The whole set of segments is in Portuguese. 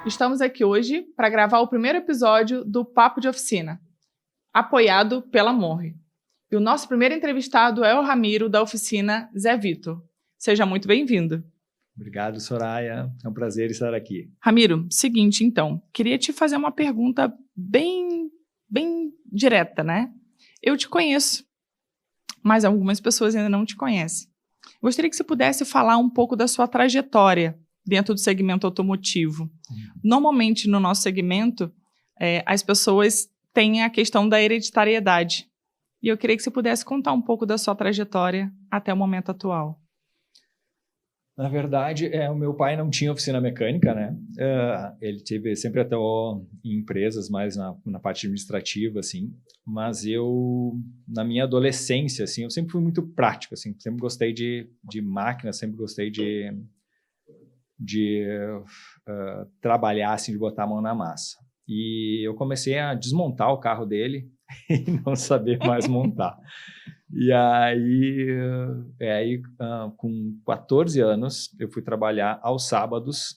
Estamos aqui hoje para gravar o primeiro episódio do Papo de Oficina, apoiado pela Morre. E o nosso primeiro entrevistado é o Ramiro, da oficina Zé Vitor. Seja muito bem-vindo. Obrigado, Soraya. É um prazer estar aqui. Ramiro, seguinte então, queria te fazer uma pergunta bem direta, né? Eu te conheço, mas algumas pessoas ainda não te conhecem. Gostaria que você pudesse falar um pouco da sua trajetória dentro do segmento automotivo. Normalmente, no nosso segmento, as pessoas têm a questão da hereditariedade. E eu queria que você pudesse contar um pouco da sua trajetória até o momento atual. Na verdade, o meu pai não tinha oficina mecânica, né? Ele sempre atuou em empresas, mais na parte administrativa, assim. Mas eu, na minha adolescência, assim, eu sempre fui muito prático, assim. Sempre gostei de máquina, sempre gostei de trabalhar, assim, de botar a mão na massa. E eu comecei a desmontar o carro dele e não saber mais montar. E aí, com 14 anos, eu fui trabalhar aos sábados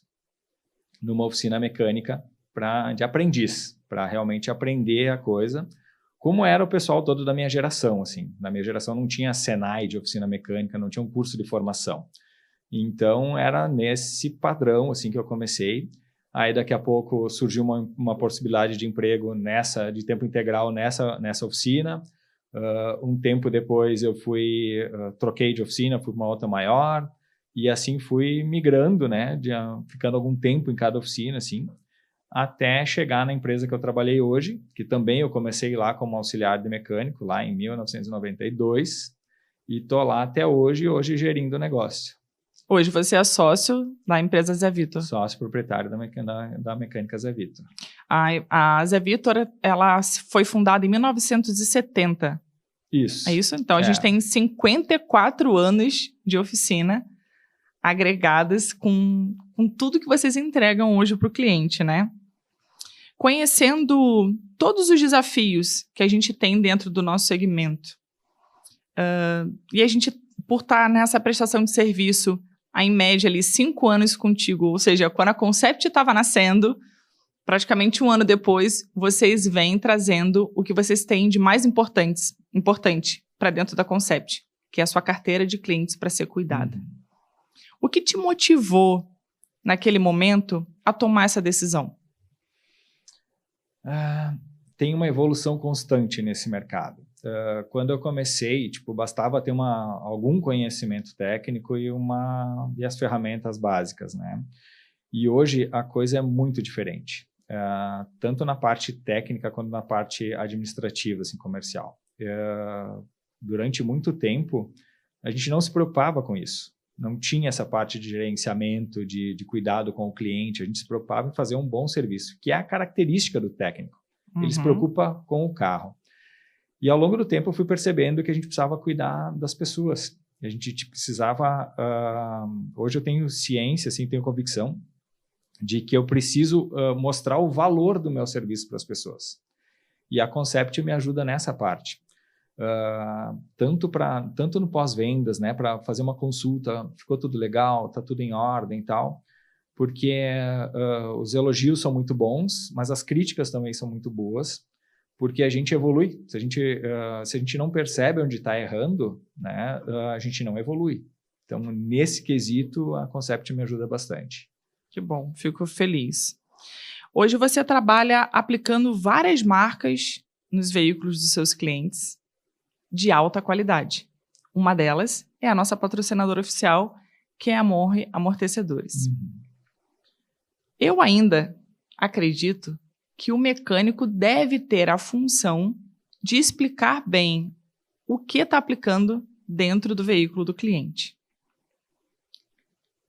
numa oficina mecânica de aprendiz, para realmente aprender a coisa, como era o pessoal todo da minha geração, assim. Na minha geração não tinha Senai de oficina mecânica, não tinha um curso de formação. Então, era nesse padrão, assim, que eu comecei. Aí, daqui a pouco, surgiu uma possibilidade de emprego de tempo integral nessa oficina. Um tempo depois eu troquei de oficina, fui para uma outra maior, e assim fui migrando, né, ficando algum tempo em cada oficina, assim, até chegar na empresa que eu trabalhei hoje, que também eu comecei lá como auxiliar de mecânico, lá em 1992, e estou lá até hoje gerindo o negócio. Hoje você é sócio da empresa Zé Vitor. Sócio proprietário da mecânica Zé Vitor. A Zé Vitor, ela foi fundada em 1970. Isso. É isso? Então, a gente tem 54 anos de oficina agregadas com tudo que vocês entregam hoje para o cliente, né? Conhecendo todos os desafios que a gente tem dentro do nosso segmento. E a gente, por estar nessa prestação de serviço há, em média, ali, 5 anos contigo, ou seja, quando a Concept estava nascendo, praticamente um ano depois, vocês vêm trazendo o que vocês têm de mais importante para dentro da Concept, que é a sua carteira de clientes para ser cuidada. O que te motivou, naquele momento, a tomar essa decisão? Tem uma evolução constante nesse mercado. Quando eu comecei, bastava ter algum conhecimento técnico e as ferramentas básicas, né? E hoje a coisa é muito diferente, tanto na parte técnica quanto na parte administrativa, assim, comercial. Durante muito tempo, a gente não se preocupava com isso. Não tinha essa parte de gerenciamento, de cuidado com o cliente. A gente se preocupava em fazer um bom serviço, que é a característica do técnico. Ele se preocupa com o carro. E ao longo do tempo eu fui percebendo que a gente precisava cuidar das pessoas. A gente precisava... hoje eu tenho ciência, assim, tenho convicção de que eu preciso mostrar o valor do meu serviço para as pessoas. E a Concept me ajuda nessa parte. Tanto no pós-vendas, né, para fazer uma consulta, ficou tudo legal, está tudo em ordem e tal, porque os elogios são muito bons, mas as críticas também são muito boas, porque a gente evolui. Se a gente não percebe onde está errando, né, a gente não evolui. Então, nesse quesito, a Concept me ajuda bastante. Que bom, fico feliz. Hoje você trabalha aplicando várias marcas nos veículos dos seus clientes de alta qualidade. Uma delas é a nossa patrocinadora oficial, que é a Morre Amortecedores. Eu ainda acredito que o mecânico deve ter a função de explicar bem o que está aplicando dentro do veículo do cliente.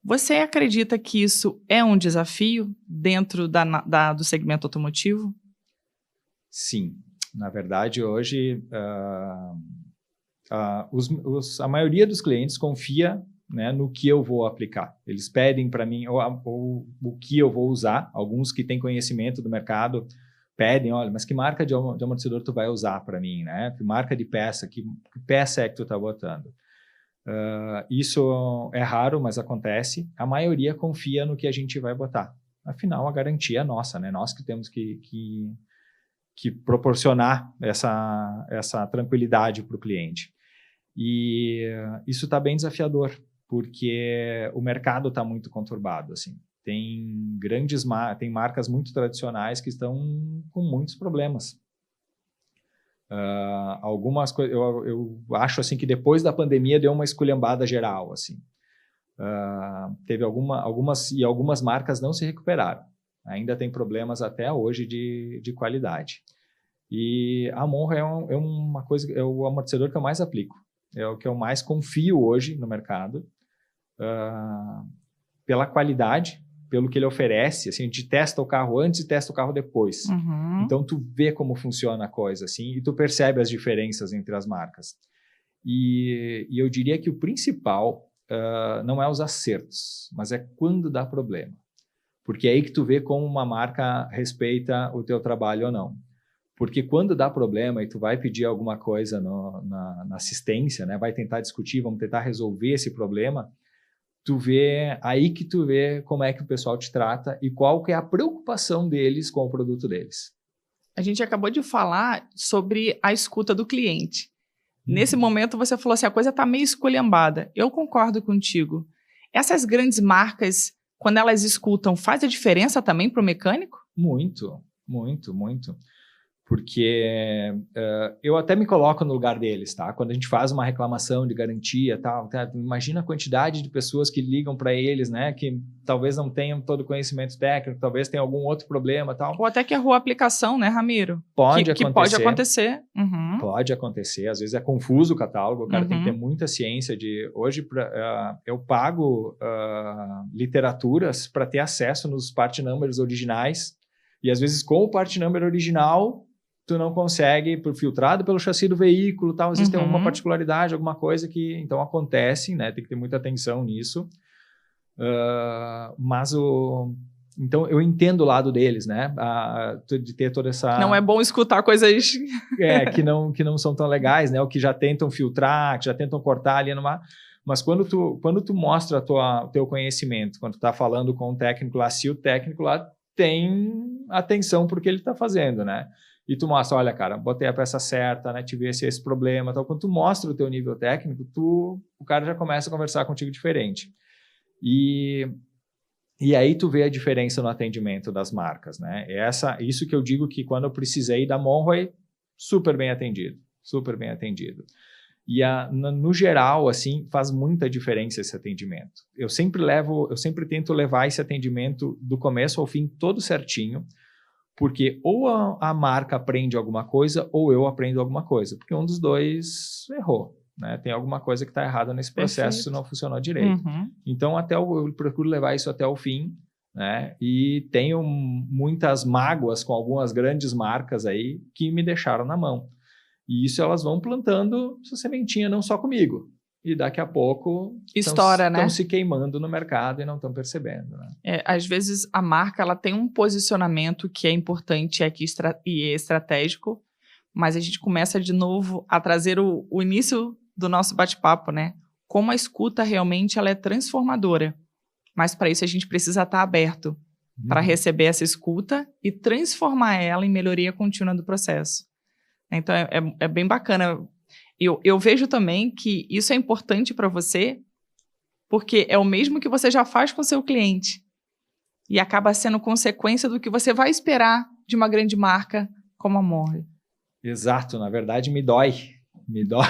Você acredita que isso é um desafio dentro do segmento automotivo? Sim. Na verdade, hoje, a maioria dos clientes confia, né, no que eu vou aplicar. Eles pedem para mim ou o que eu vou usar. Alguns que têm conhecimento do mercado pedem, olha, mas que marca de amortecedor tu vai usar para mim, né? Que marca de peça, que peça é que tu está botando? Isso é raro, mas acontece. A maioria confia no que a gente vai botar. Afinal, a garantia é nossa, né? Nós que temos que proporcionar essa tranquilidade para o cliente. E isso está bem desafiador, porque o mercado está muito conturbado, assim. Tem marcas muito tradicionais que estão com muitos problemas. Algumas coisas, eu acho assim que depois da pandemia deu uma esculhambada geral, assim. Teve algumas marcas não se recuperaram. Ainda tem problemas até hoje de qualidade. E a Monro é o amortecedor que eu mais aplico. É o que eu mais confio hoje no mercado. Pela qualidade, pelo que ele oferece. Assim, a gente testa o carro antes e testa o carro depois. Uhum. Então, tu vê como funciona a coisa, assim, e tu percebe as diferenças entre as marcas. E eu diria que o principal não é os acertos, mas é quando dá problema. Porque é aí que tu vê como uma marca respeita o teu trabalho ou não. Porque quando dá problema e tu vai pedir alguma coisa na assistência, né, vai tentar discutir, vamos tentar resolver esse problema, aí que tu vê como é que o pessoal te trata e qual que é a preocupação deles com o produto deles. A gente acabou de falar sobre a escuta do cliente. Nesse momento você falou assim, a coisa está meio esculhambada. Eu concordo contigo. Essas grandes marcas, quando elas escutam, faz a diferença também para o mecânico? Muito, muito, muito. Porque eu até me coloco no lugar deles, tá? Quando a gente faz uma reclamação de garantia, tal, tá? Imagina a quantidade de pessoas que ligam para eles, né? Que talvez não tenham todo o conhecimento técnico, talvez tenham algum outro problema, tal. Ou até que errou a aplicação, né, Ramiro? Pode acontecer. Que pode acontecer. Uhum. Pode acontecer. Às vezes é confuso o catálogo, o cara tem que ter muita ciência de... Hoje, eu pago literaturas para ter acesso nos part numbers originais e às vezes com o part number original tu não consegue, filtrado pelo chassi do veículo, tal, às vezes tem alguma particularidade, alguma coisa que, então, acontece, né, tem que ter muita atenção nisso, então, eu entendo o lado deles, né, de ter toda essa... Não é bom escutar coisas... que não são tão legais, né, ou que já tentam filtrar, que já tentam cortar ali numa... Mas quando tu mostra o teu conhecimento, quando tu tá falando com o técnico lá, se o técnico lá tem atenção por que ele está fazendo, né, e tu mostra, olha, cara, botei a peça certa, né, tive esse problema, tal. Quando tu mostra o teu nível técnico, o cara já começa a conversar contigo diferente. E aí tu vê a diferença no atendimento das marcas, né? Isso que eu digo que quando eu precisei da Monroe, super bem atendido, super bem atendido. E no geral, assim, faz muita diferença esse atendimento. Eu sempre tento levar esse atendimento do começo ao fim todo certinho, porque ou a marca aprende alguma coisa ou eu aprendo alguma coisa, porque um dos dois errou, né? Tem alguma coisa que está errada nesse processo, se não funcionou direito. Então, eu procuro levar isso até o fim, né? E tenho muitas mágoas com algumas grandes marcas aí que me deixaram na mão. E isso elas vão plantando essa sementinha não só comigo. E daqui a pouco estão se queimando no mercado e não estão percebendo. Né? Às vezes a marca ela tem um posicionamento que é importante e é estratégico, mas a gente começa de novo a trazer o início do nosso bate-papo, né? Como a escuta realmente ela é transformadora. Mas para isso a gente precisa estar aberto para receber essa escuta e transformar ela em melhoria contínua do processo. Então é bem bacana. Eu vejo também que isso é importante para você, porque é o mesmo que você já faz com o seu cliente. E acaba sendo consequência do que você vai esperar de uma grande marca como a Monroe. Exato, na verdade me dói. Me dói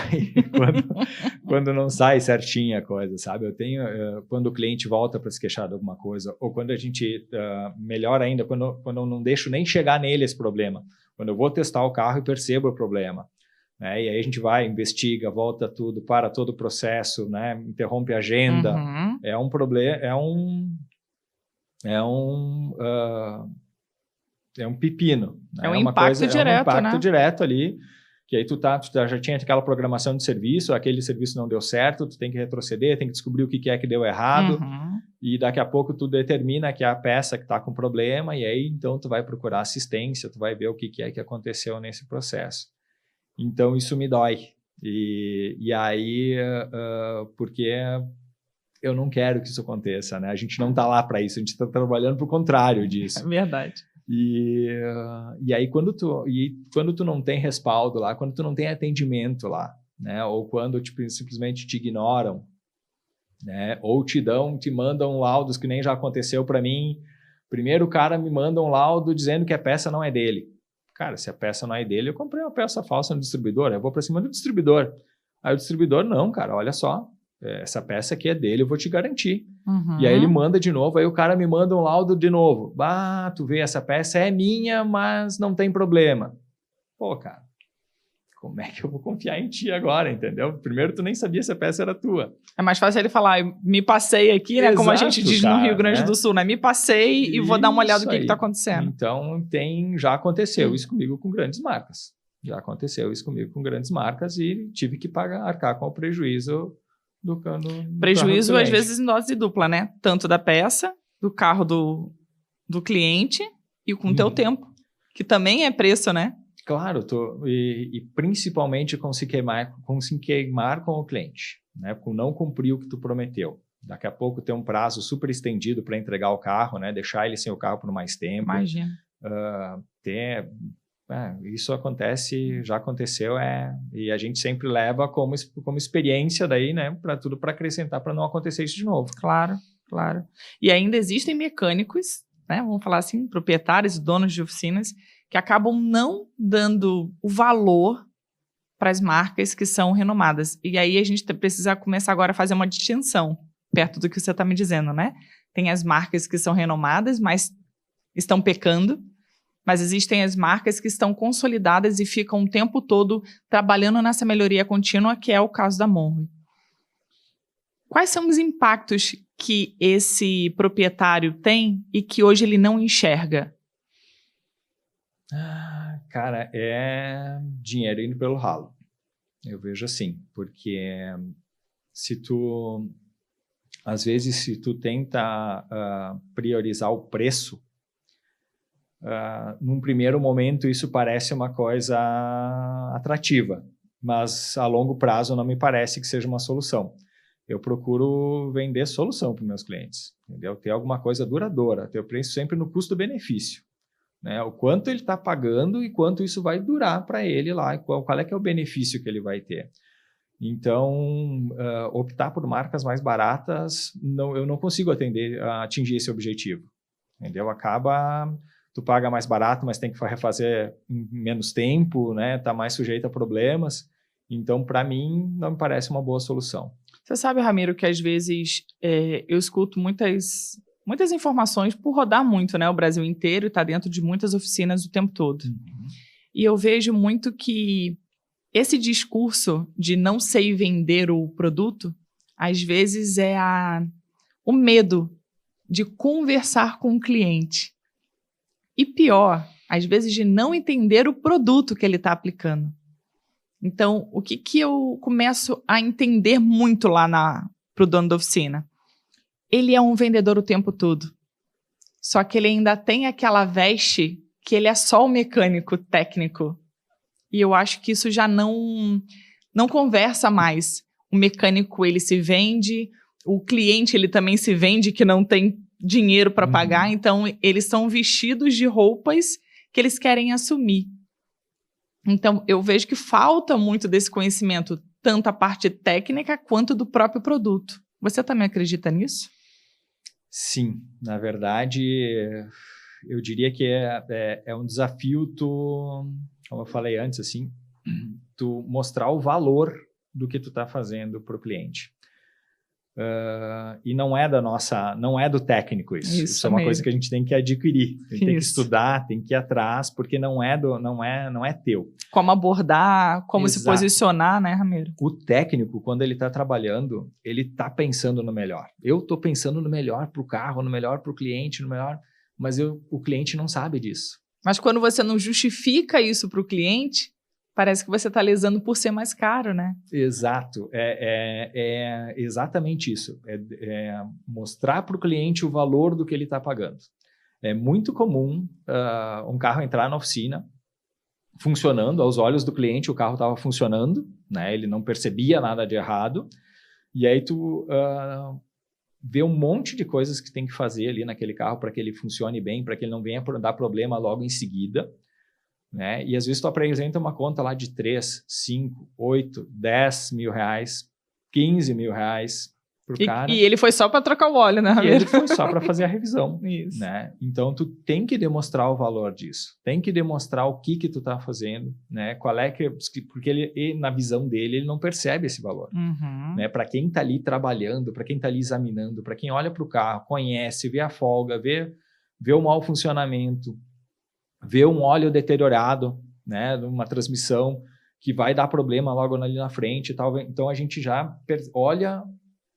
quando não sai certinha a coisa, sabe? Eu tenho, quando o cliente volta para se queixar de alguma coisa, ou quando a gente, melhor ainda, quando eu não deixo nem chegar nele esse problema. Quando eu vou testar o carro e percebo o problema. Né? E aí a gente vai, investiga, volta tudo, para todo o processo, né? Interrompe a agenda. É um problema, é um pepino. Né? É um impacto direto, é um impacto né? direto ali, que aí tu já tinha aquela programação de serviço, aquele serviço não deu certo, tu tem que retroceder, tem que descobrir o que é que deu errado, e daqui a pouco tu determina que é a peça que está com problema, e aí então tu vai procurar assistência, tu vai ver o que é que aconteceu nesse processo. Então, isso me dói, E aí, porque eu não quero que isso aconteça, né? A gente não está lá para isso, a gente está trabalhando para o contrário disso. É verdade. E aí, quando tu não tem respaldo lá, quando tu não tem atendimento lá, né? Ou quando tipo, simplesmente te ignoram, né? Ou te mandam laudos, que nem já aconteceu para mim. Primeiro o cara me manda um laudo dizendo que a peça não é dele. Cara, se a peça não é dele, eu comprei uma peça falsa no distribuidor, eu vou para cima do distribuidor. Aí o distribuidor, não, cara, olha só, essa peça aqui é dele, eu vou te garantir. Uhum. E aí ele manda de novo, aí o cara me manda um laudo de novo. Tu vê, essa peça é minha, mas não tem problema. Pô, cara, como é que eu vou confiar em ti agora, entendeu? Primeiro, tu nem sabia se a peça era tua. É mais fácil ele falar, me passei aqui, né? Exato, como a gente diz no Rio Grande do Sul, né? Me passei e vou dar uma olhada no que está acontecendo. Então, já aconteceu isso comigo com grandes marcas. Já aconteceu isso comigo com grandes marcas e tive que arcar com o prejuízo do prejuízo, às vezes, em dose dupla, né? Tanto da peça, do carro do cliente e com o teu tempo, que também é preço, né? Claro, e principalmente com se queimar com o cliente, né? Com não cumprir o que tu prometeu. Daqui a pouco ter um prazo super estendido para entregar o carro, né? Deixar ele sem o carro por mais tempo. Imagina. Isso já aconteceu, e a gente sempre leva como experiência daí, né? Para tudo, para acrescentar, para não acontecer isso de novo. Claro, claro. E ainda existem mecânicos, né? Vamos falar assim, proprietários, donos de oficinas, que acabam não dando o valor para as marcas que são renomadas. E aí a gente precisa começar agora a fazer uma distinção, perto do que você está me dizendo, né? Tem as marcas que são renomadas, mas estão pecando, mas existem as marcas que estão consolidadas e ficam o tempo todo trabalhando nessa melhoria contínua, que é o caso da Monroe. Quais são os impactos que esse proprietário tem e que hoje ele não enxerga? Cara, é dinheiro indo pelo ralo. Eu vejo assim, porque às vezes, se tu tenta priorizar o preço, num primeiro momento isso parece uma coisa atrativa, mas a longo prazo não me parece que seja uma solução. Eu procuro vender solução para os meus clientes, entendeu? Ter alguma coisa duradoura, ter o preço sempre no custo-benefício. Né, o quanto ele está pagando e quanto isso vai durar para ele lá, qual é que é o benefício que ele vai ter. Então, optar por marcas mais baratas, eu não consigo atingir esse objetivo. Entendeu? Tu paga mais barato, mas tem que refazer em menos tempo, né? Tá mais sujeito a problemas. Então, para mim, não me parece uma boa solução. Você sabe, Ramiro, que às vezes eu escuto muitas informações por rodar muito, né? O Brasil inteiro está dentro de muitas oficinas o tempo todo. Uhum. E eu vejo muito que esse discurso de não sei vender o produto, às vezes é o medo de conversar com o cliente. E pior, às vezes de não entender o produto que ele está aplicando. Então, o que eu começo a entender muito lá para o dono da oficina? Ele é um vendedor o tempo todo. Só que ele ainda tem aquela veste que ele é só o mecânico técnico. E eu acho que isso já não conversa mais. O mecânico, ele se vende, o cliente, ele também se vende, que não tem dinheiro para pagar. Então, eles são vestidos de roupas que eles querem assumir. Então, eu vejo que falta muito desse conhecimento, tanto a parte técnica quanto do próprio produto. Você também acredita nisso? Sim, na verdade, eu diria que é um desafio como eu falei antes, assim, tu mostrar o valor do que tu está fazendo para o cliente. E não é do técnico isso. Isso é uma coisa que a gente tem que adquirir, tem que estudar, tem que ir atrás, porque não é teu. Como abordar, como se posicionar, né, Ramiro? O técnico, quando ele está trabalhando, ele está pensando no melhor. Eu estou pensando no melhor para o carro, no melhor para o cliente, mas o cliente não sabe disso. Mas quando você não justifica isso para o cliente, parece que você está lesando por ser mais caro, né? Exato. É exatamente isso. É mostrar para o cliente o valor do que ele está pagando. É muito comum um carro entrar na oficina funcionando, aos olhos do cliente o carro estava funcionando, né? Ele não percebia nada de errado. E aí tu vê um monte de coisas que tem que fazer ali naquele carro para que ele funcione bem, para que ele não venha dar problema logo em seguida, né? E às vezes tu apresenta uma conta lá de 3, 5, 8, 10 mil reais, 15 mil reais pro cara. E ele foi só para trocar o óleo, né, Ramiro? E ele foi só para fazer a revisão. Isso. Né? Então, tu tem que demonstrar o valor disso. Tem que demonstrar o que tu tá fazendo, né? Qual é que... Porque ele, na visão dele, ele não percebe esse valor. Né? Para quem tá ali trabalhando, para quem tá ali examinando, para quem olha para o carro, conhece, vê a folga, vê o mau funcionamento, vê um óleo deteriorado, né? Uma transmissão que vai dar problema logo ali na frente e tal. Então, a gente já olha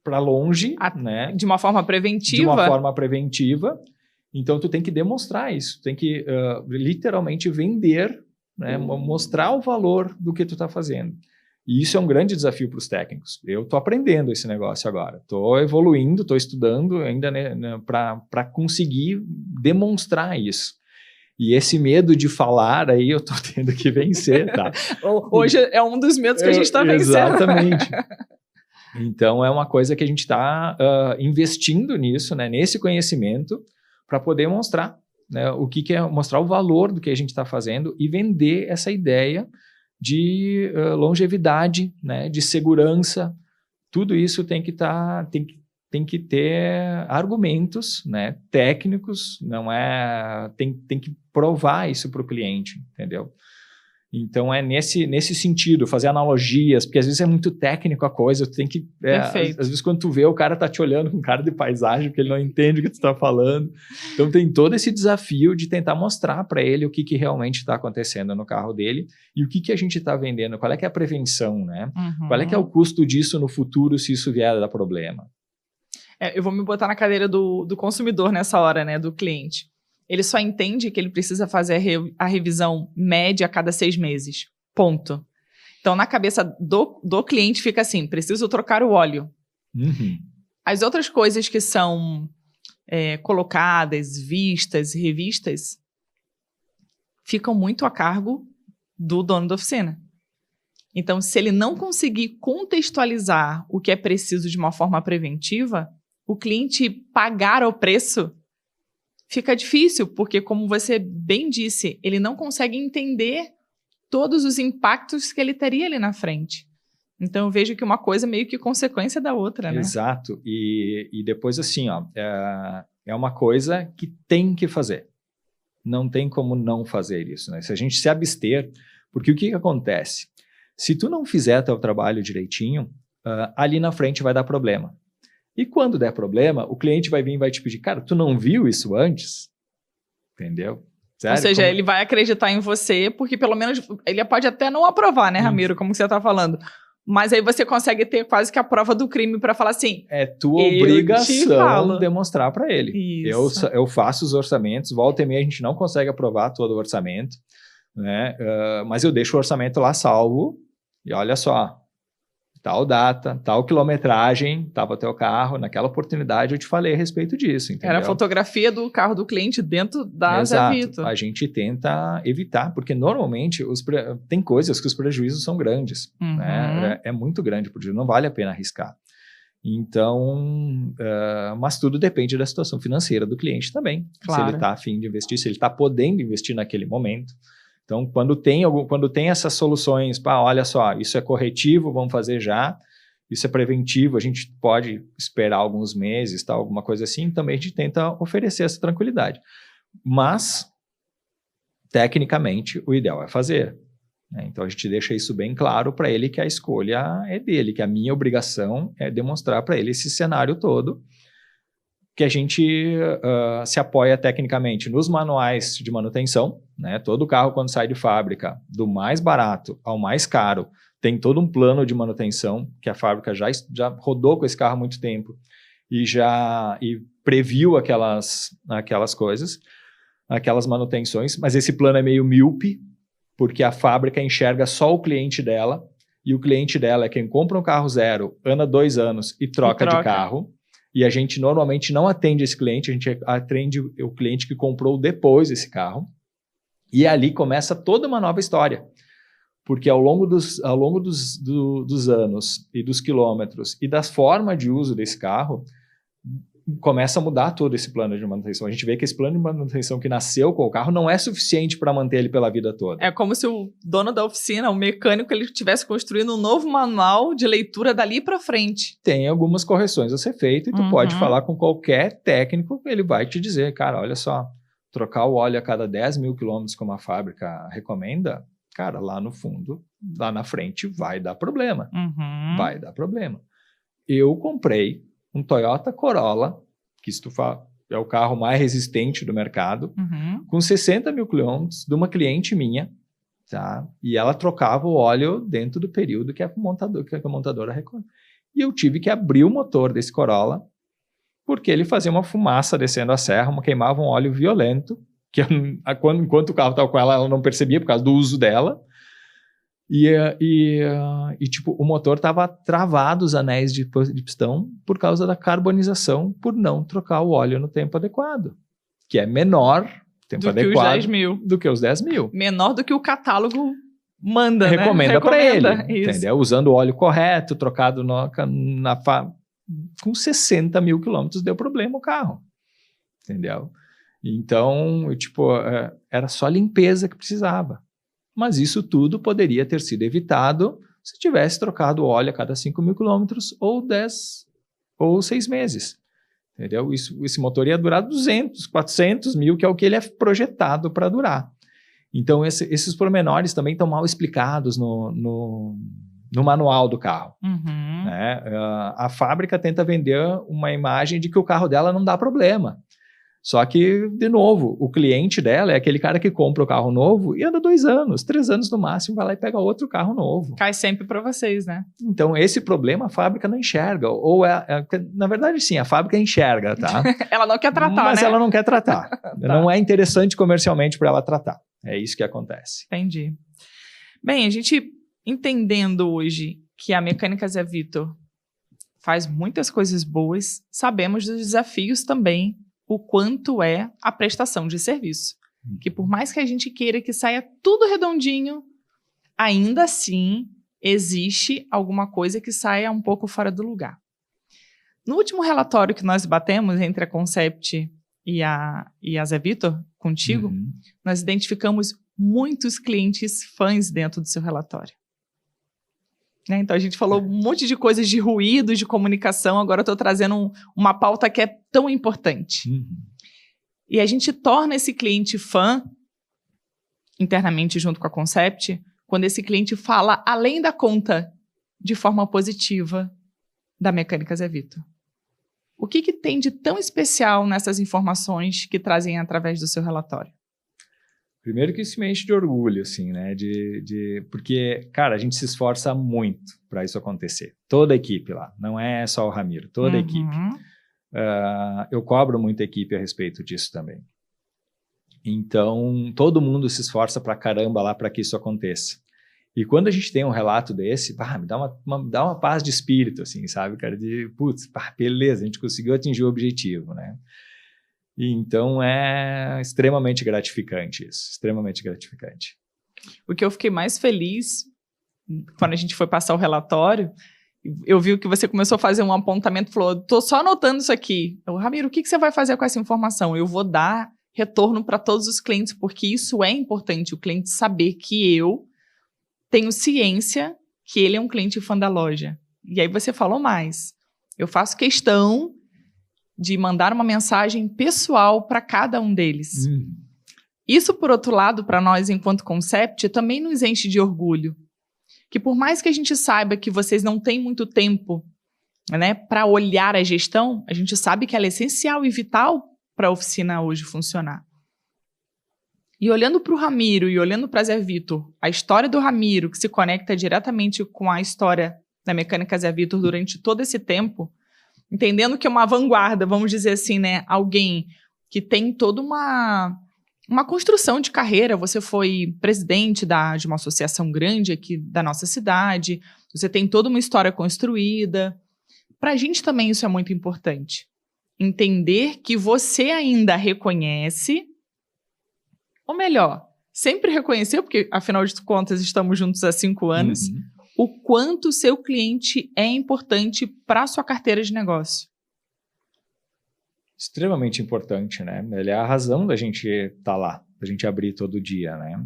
para longe, né? De uma forma preventiva. De uma forma preventiva. Então, tu tem que demonstrar isso. Tem que literalmente vender, né? Mostrar o valor do que tu está fazendo. E isso é um grande desafio para os técnicos. Eu estou aprendendo esse negócio agora. Estou evoluindo, estou estudando ainda, né, para conseguir demonstrar isso. E esse medo de falar aí eu estou tendo que vencer, tá? Hoje é um dos medos que a gente está vencendo. Exatamente. Então, é uma coisa que a gente está investindo nisso, né, nesse conhecimento, para poder mostrar, né, o que é, mostrar o valor do que a gente está fazendo e vender essa ideia de longevidade, né, de segurança. Tudo isso tem que ter argumentos, né, técnicos, não é, tem que provar isso para o cliente, entendeu? Então, é nesse sentido, fazer analogias, porque às vezes é muito técnico a coisa, tu tem que... às vezes, quando tu vê, o cara tá te olhando com cara de paisagem, porque ele não entende o que tu tá falando. Então, tem todo esse desafio de tentar mostrar para ele o que realmente está acontecendo no carro dele e o que a gente está vendendo, qual é que é a prevenção, né? Qual é que é o custo disso no futuro se isso vier a dar problema. Eu vou me botar na cadeira do consumidor nessa hora, né, do cliente. Ele só entende que ele precisa fazer a revisão média a cada 6 meses. Ponto. Então, na cabeça do cliente fica assim, preciso trocar o óleo. As outras coisas que são colocadas, vistas, revistas, ficam muito a cargo do dono da oficina. Então, se ele não conseguir contextualizar o que é preciso de uma forma preventiva, o cliente pagar o preço fica difícil, porque, como você bem disse, ele não consegue entender todos os impactos que ele teria ali na frente. Então, eu vejo que uma coisa é meio que consequência da outra, né? Exato. E depois, assim, ó, é uma coisa que tem que fazer. Não tem como não fazer isso, né? Se a gente se abster, porque o que acontece? Se tu não fizer teu trabalho direitinho, ali na frente vai dar problema. E quando der problema, o cliente vai vir e vai te pedir, cara, tu não viu isso antes? Entendeu? Sério? Ou seja, ele vai acreditar em você, porque pelo menos ele pode até não aprovar, né, Ramiro, como você está falando. Mas aí você consegue ter quase que a prova do crime para falar assim... É tua obrigação demonstrar para ele. Isso. Eu faço os orçamentos, volta e meia a gente não consegue aprovar todo o orçamento, né? Mas eu deixo o orçamento lá salvo e olha só, tal data, tal quilometragem, estava o teu carro, naquela oportunidade eu te falei a respeito disso, entendeu? Era a fotografia do carro do cliente dentro da Zé Vito. A gente tenta evitar, porque normalmente tem coisas que os prejuízos são grandes, né? É muito grande o prejuízo, não vale a pena arriscar. Então, mas tudo depende da situação financeira do cliente também. Claro. Se ele está a fim de investir, se ele está podendo investir naquele momento. Então, quando tem essas soluções, olha só, isso é corretivo, vamos fazer já, isso é preventivo, a gente pode esperar alguns meses, tal, alguma coisa assim, também a gente tenta oferecer essa tranquilidade. Mas, tecnicamente, o ideal é fazer. Né? Então, a gente deixa isso bem claro para ele que a escolha é dele, que a minha obrigação é demonstrar para ele esse cenário todo, que a gente se apoia tecnicamente nos manuais de manutenção, né? Todo carro, quando sai de fábrica, do mais barato ao mais caro, tem todo um plano de manutenção, que a fábrica já rodou com esse carro há muito tempo e previu aquelas coisas, aquelas manutenções, mas esse plano é meio míope, porque a fábrica enxerga só o cliente dela, e o cliente dela é quem compra um carro zero, anda 2 anos e troca de carro. E a gente normalmente não atende esse cliente, a gente atende o cliente que comprou depois esse carro. E ali começa toda uma nova história. Porque ao longo dos anos e dos quilômetros e da forma de uso desse carro, começa a mudar todo esse plano de manutenção. A gente vê que esse plano de manutenção que nasceu com o carro não é suficiente para manter ele pela vida toda. É como se o dono da oficina, o mecânico, ele estivesse construindo um novo manual de leitura dali para frente. Tem algumas correções a ser feitas e tu pode falar com qualquer técnico, ele vai te dizer, cara, olha só, trocar o óleo a cada 10 mil quilômetros como a fábrica recomenda, cara, lá no fundo, lá na frente vai dar problema. Vai dar problema. Eu comprei um Toyota Corolla, que se tu fala, é o carro mais resistente do mercado, com 60 mil quilômetros de uma cliente minha, tá? E ela trocava o óleo dentro do período que a montadora recomenda. E eu tive que abrir o motor desse Corolla, porque ele fazia uma fumaça descendo a serra, queimava um óleo violento, que enquanto o carro estava com ela, ela não percebia por causa do uso dela. E tipo, o motor estava travado, os anéis de pistão, por causa da carbonização, por não trocar o óleo no tempo adequado, que é menor tempo adequado do que os 10 mil. Menor do que o catálogo manda, recomenda para ele, entendeu? Usando o óleo correto, trocado com 60 mil quilômetros deu problema o carro, entendeu? Então, tipo, era só limpeza que precisava. Mas isso tudo poderia ter sido evitado se tivesse trocado o óleo a cada 5 mil quilômetros ou 10 ou 6 meses. Entendeu? Esse motor ia durar 200, 400 mil, que é o que ele é projetado para durar. Então, esses pormenores também estão mal explicados no manual do carro. Né? A fábrica tenta vender uma imagem de que o carro dela não dá problema. Só que, de novo, o cliente dela é aquele cara que compra o carro novo e anda 2 anos, 3 anos no máximo, vai lá e pega outro carro novo. Cai sempre para vocês, né? Então, esse problema a fábrica não enxerga. Ou na verdade, sim, a fábrica enxerga, tá? Ela não quer tratar, mas ela não quer tratar. Tá. Não é interessante comercialmente para ela tratar. É isso que acontece. Entendi. Bem, a gente entendendo hoje que a Mecânica Zé Vitor faz muitas coisas boas, sabemos dos desafios também, o quanto é a prestação de serviço. Que por mais que a gente queira que saia tudo redondinho, ainda assim existe alguma coisa que saia um pouco fora do lugar. No último relatório que nós batemos entre a Concept e a Zé Vitor, contigo, nós identificamos muitos clientes fãs dentro do seu relatório. Né? Então, a gente falou um monte de coisas de ruído, de comunicação, agora eu estou trazendo uma pauta que é tão importante. E a gente torna esse cliente fã, internamente junto com a Concept, quando esse cliente fala além da conta, de forma positiva, da Mecânica Zé Vitor. O que tem de tão especial nessas informações que trazem através do seu relatório? Primeiro que isso me enche de orgulho, assim, né? Porque, cara, a gente se esforça muito para isso acontecer. Toda a equipe lá, não é só o Ramiro, toda a equipe. Eu cobro muito a equipe a respeito disso também. Então, todo mundo se esforça pra caramba lá para que isso aconteça. E quando a gente tem um relato desse, me dá uma paz de espírito, assim, sabe, cara? Putz, beleza, a gente conseguiu atingir o objetivo, né? E então é extremamente gratificante isso, extremamente gratificante. O que eu fiquei mais feliz, quando a gente foi passar o relatório, eu vi que você começou a fazer um apontamento, falou, tô só anotando isso aqui. Ramiro, o que você vai fazer com essa informação? Eu vou dar retorno para todos os clientes, porque isso é importante, o cliente saber que eu tenho ciência que ele é um cliente fã da loja. E aí você falou mais. Eu faço questão de mandar uma mensagem pessoal para cada um deles. Isso, por outro lado, para nós, enquanto Concept, também nos enche de orgulho. Que por mais que a gente saiba que vocês não têm muito tempo, né, para olhar a gestão, a gente sabe que ela é essencial e vital para a oficina hoje funcionar. E olhando para o Ramiro e olhando para Zé Vitor, a história do Ramiro, que se conecta diretamente com a história da Mecânica Zé Vitor durante todo esse tempo, entendendo que é uma vanguarda, vamos dizer assim, né? Alguém que tem toda uma construção de carreira. Você foi presidente de uma associação grande aqui da nossa cidade, você tem toda uma história construída. Para a gente também isso é muito importante. Entender que você ainda reconhece, ou melhor, sempre reconhecer, porque afinal de contas estamos juntos há 5 anos, o quanto o seu cliente é importante para a sua carteira de negócio. Extremamente importante, né? Ele é a razão da gente estar lá, da gente abrir todo dia, né?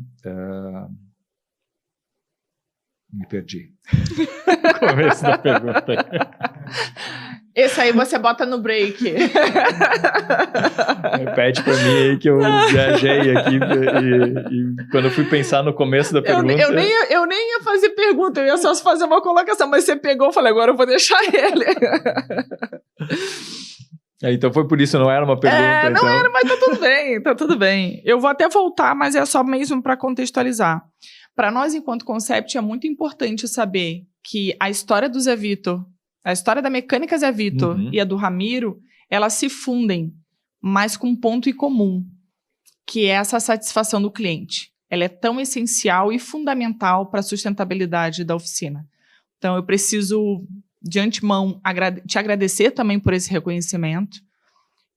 Me perdi. Começo da pergunta. Esse aí você bota no break. Repete para mim aí que eu viajei aqui e quando eu fui pensar no começo da pergunta... Eu nem ia fazer pergunta, eu ia só fazer uma colocação, mas você pegou e falei, agora eu vou deixar ele. Então foi por isso, não era uma pergunta. Não era, mas tá tudo bem. Eu vou até voltar, mas é só mesmo para contextualizar. Para nós, enquanto Concept, é muito importante saber que a história do Zé Vitor, a história da Mecânica Zé Vitor e a do Ramiro, elas se fundem, mas com um ponto em comum, que é essa satisfação do cliente. Ela é tão essencial e fundamental para a sustentabilidade da oficina. Então, eu preciso, de antemão, te agradecer também por esse reconhecimento.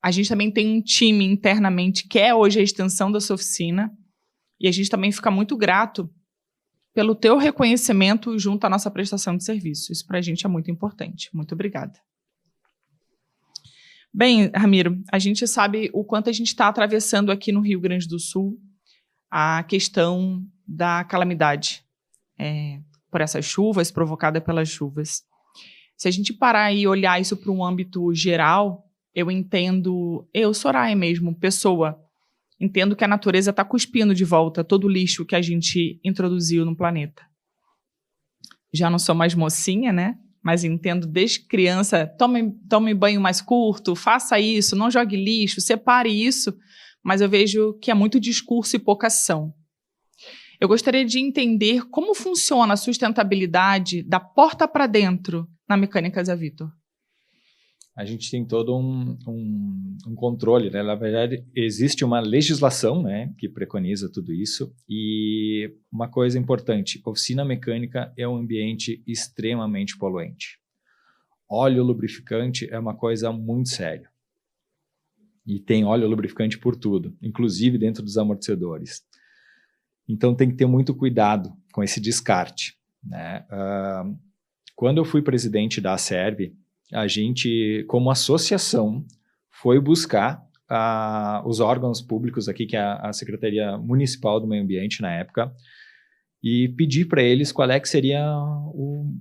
A gente também tem um time internamente que é hoje a extensão da sua oficina, e a gente também fica muito grato pelo teu reconhecimento junto à nossa prestação de serviço. Isso para a gente é muito importante. Muito obrigada. Bem, Ramiro, a gente sabe o quanto a gente está atravessando aqui no Rio Grande do Sul a questão da calamidade por essas chuvas, provocada pelas chuvas. Se a gente parar e olhar isso para um âmbito geral, eu entendo, Soraya mesmo, pessoa, entendo que a natureza está cuspindo de volta todo o lixo que a gente introduziu no planeta. Já não sou mais mocinha, né? Mas entendo desde criança, tome banho mais curto, faça isso, não jogue lixo, separe isso. Mas eu vejo que é muito discurso e pouca ação. Eu gostaria de entender como funciona a sustentabilidade da porta para dentro na Mecânica Zé Vitor. A gente tem todo um controle, né? Na verdade, existe uma legislação, né, que preconiza tudo isso. E uma coisa importante, oficina mecânica é um ambiente extremamente poluente. Óleo lubrificante é uma coisa muito séria. E tem óleo lubrificante por tudo, inclusive dentro dos amortecedores. Então tem que ter muito cuidado com esse descarte, né? Quando eu fui presidente da Acerv, a gente, como associação, foi buscar os órgãos públicos aqui, que é a Secretaria Municipal do Meio Ambiente na época, e pedir para eles qual é que seria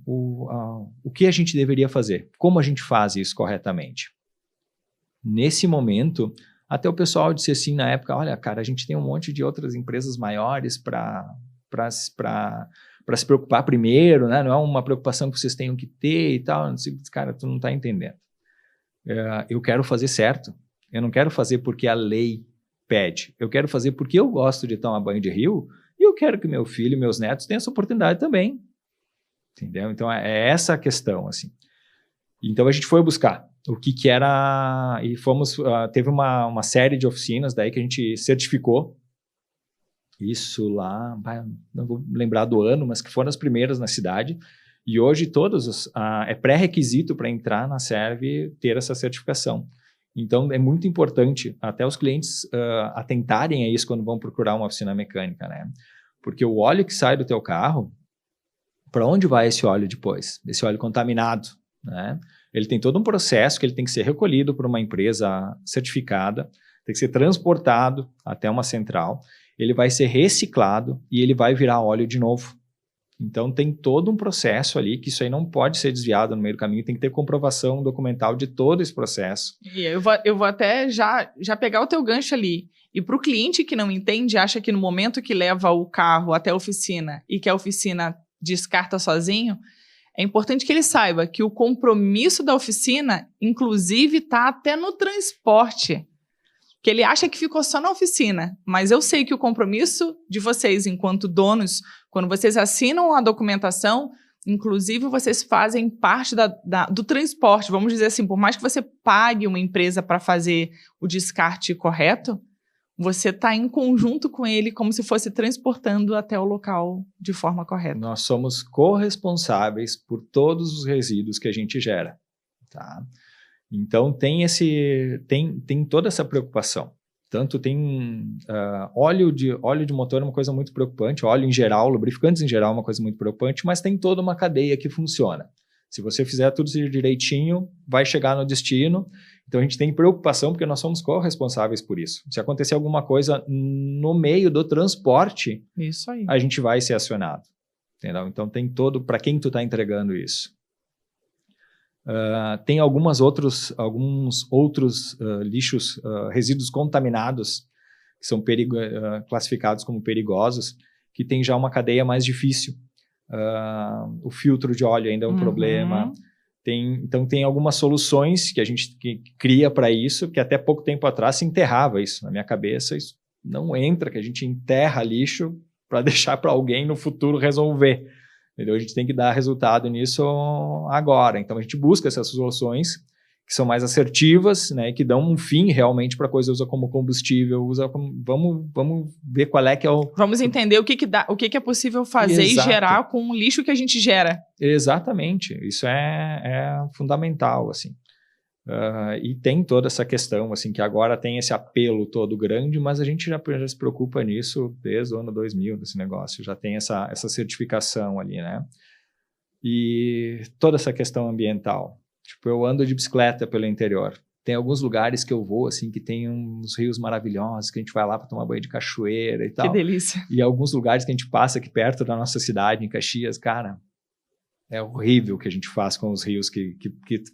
o que a gente deveria fazer, como a gente faz isso corretamente. Nesse momento, até o pessoal disse assim na época, olha, cara, a gente tem um monte de outras empresas maiores para se preocupar primeiro, né? Não é uma preocupação que vocês tenham que ter e tal. Não sei, cara, tu não está entendendo. Eu quero fazer certo. Eu não quero fazer porque a lei pede. Eu quero fazer porque eu gosto de tomar banho de rio e eu quero que meu filho e meus netos tenham essa oportunidade também. Entendeu? Então, é essa a questão, assim. Então, a gente foi buscar o que era... E fomos... teve uma série de oficinas daí que a gente certificou. Isso lá, não vou lembrar do ano, mas que foram as primeiras na cidade. E hoje todos é pré-requisito para entrar na Acerv ter essa certificação. Então é muito importante até os clientes atentarem a isso quando vão procurar uma oficina mecânica, né? Porque o óleo que sai do teu carro, para onde vai esse óleo depois? Esse óleo contaminado, né? Ele tem todo um processo que ele tem que ser recolhido por uma empresa certificada, tem que ser transportado até uma central, ele vai ser reciclado e ele vai virar óleo de novo. Então tem todo um processo ali que isso aí não pode ser desviado no meio do caminho, tem que ter comprovação documental de todo esse processo. E eu vou até já pegar o teu gancho ali. E para o cliente que não entende, acha que no momento que leva o carro até a oficina e que a oficina descarta sozinho, é importante que ele saiba que o compromisso da oficina, inclusive, está até no transporte. Que ele acha que ficou só na oficina, mas eu sei que o compromisso de vocês, enquanto donos, quando vocês assinam a documentação, inclusive vocês fazem parte do transporte, vamos dizer assim, por mais que você pague uma empresa para fazer o descarte correto, você está em conjunto com ele como se fosse transportando até o local de forma correta. Nós somos corresponsáveis por todos os resíduos que a gente gera, tá? Então tem toda essa preocupação. Tanto tem óleo de motor é uma coisa muito preocupante, óleo em geral, lubrificantes em geral é uma coisa muito preocupante, mas tem toda uma cadeia que funciona. Se você fizer tudo direitinho, vai chegar no destino. Então a gente tem preocupação porque nós somos corresponsáveis por isso. Se acontecer alguma coisa no meio do transporte, isso aí, a gente vai ser acionado. Entendeu? Então tem todo para quem tu está entregando isso. Tem alguns outros lixos, resíduos contaminados, que são classificados como perigosos, que tem já uma cadeia mais difícil. O filtro de óleo ainda é um problema. Então tem algumas soluções que a gente cria para isso, que até pouco tempo atrás se enterrava isso. Na minha cabeça, isso não entra, que a gente enterra lixo para deixar para alguém no futuro resolver. Entendeu? A gente tem que dar resultado nisso agora. Então, a gente busca essas soluções que são mais assertivas, né, que dão um fim realmente para a coisa, usa como combustível, vamos ver qual é que é o... Vamos entender o que é possível fazer e gerar com o lixo que a gente gera. Exatamente. Isso é fundamental, assim. E tem toda essa questão, assim, que agora tem esse apelo todo grande, mas a gente já se preocupa nisso desde o ano 2000, desse negócio, já tem essa certificação ali, né? E toda essa questão ambiental. Tipo, eu ando de bicicleta pelo interior. Tem alguns lugares que eu vou, assim, que tem uns rios maravilhosos, que a gente vai lá para tomar banho de cachoeira e tal. Que delícia. E alguns lugares que a gente passa aqui perto da nossa cidade, em Caxias, cara... É horrível o que a gente faz com os rios que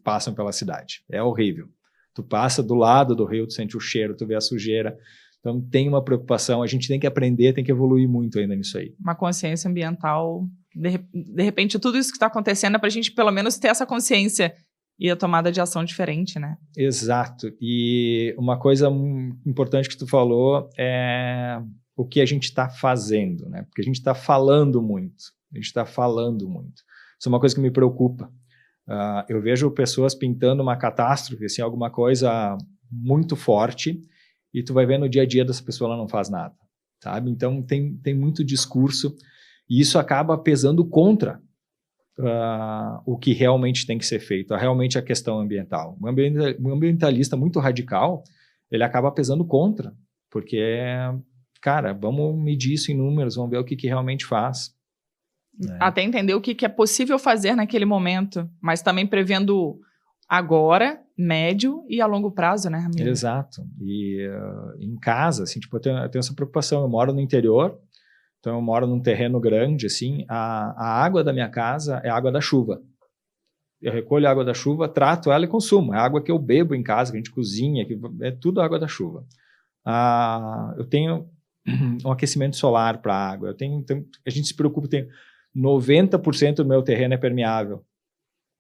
passam pela cidade. É horrível. Tu passa do lado do rio, tu sente o cheiro, tu vê a sujeira. Então tem uma preocupação, a gente tem que aprender, tem que evoluir muito ainda nisso aí. Uma consciência ambiental, de repente tudo isso que está acontecendo é para a gente pelo menos ter essa consciência e a tomada de ação diferente, né? Exato. E uma coisa importante que tu falou é o que a gente está fazendo, né? Porque a gente está falando muito. Isso é uma coisa que me preocupa. Eu vejo pessoas pintando uma catástrofe, assim, alguma coisa muito forte, e tu vai ver no dia a dia dessa pessoa, ela não faz nada, sabe? Então, tem muito discurso, e isso acaba pesando contra o que realmente tem que ser feito, realmente a questão ambiental. Um ambientalista muito radical, ele acaba pesando contra, porque, cara, vamos medir isso em números, vamos ver o que realmente faz. Até entender o que é possível fazer naquele momento, mas também prevendo agora, médio e a longo prazo, né, Ramiro? Exato. E em casa, assim, tipo, eu tenho essa preocupação. Eu moro no interior, então eu moro num terreno grande, assim, a água da minha casa é água da chuva. Eu recolho a água da chuva, trato ela e consumo. É a água que eu bebo em casa, que a gente cozinha, é tudo água da chuva. Eu tenho um aquecimento solar para a água. A gente se preocupa, 90% do meu terreno é permeável,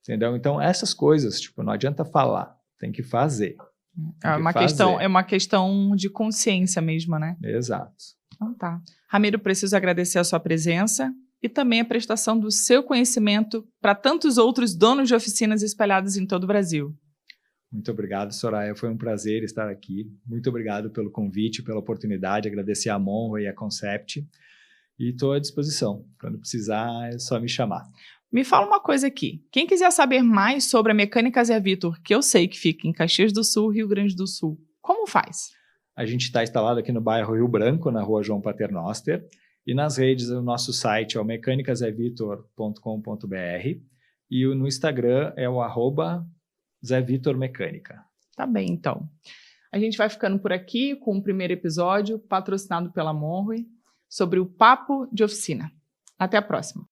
entendeu? Então, essas coisas, tipo, não adianta falar, tem que fazer. É uma questão de consciência mesmo, né? Exato. Então tá. Ramiro, preciso agradecer a sua presença e também a prestação do seu conhecimento para tantos outros donos de oficinas espalhados em todo o Brasil. Muito obrigado, Soraya. Foi um prazer estar aqui. Muito obrigado pelo convite, pela oportunidade. Agradecer a Monroe e a Concept. E estou à disposição. Quando precisar, é só me chamar. Me fala uma coisa aqui. Quem quiser saber mais sobre a Mecânica Zé Vitor, que eu sei que fica em Caxias do Sul, Rio Grande do Sul, como faz? A gente está instalado aqui no bairro Rio Branco, na rua João Paternoster. E nas redes, o nosso site é o mecanicazevitor.com.br. E no Instagram é o @ZéVitorMecânica. Tá bem, então. A gente vai ficando por aqui com o primeiro episódio, patrocinado pela Monroe, sobre o Papo de Oficina. Até a próxima.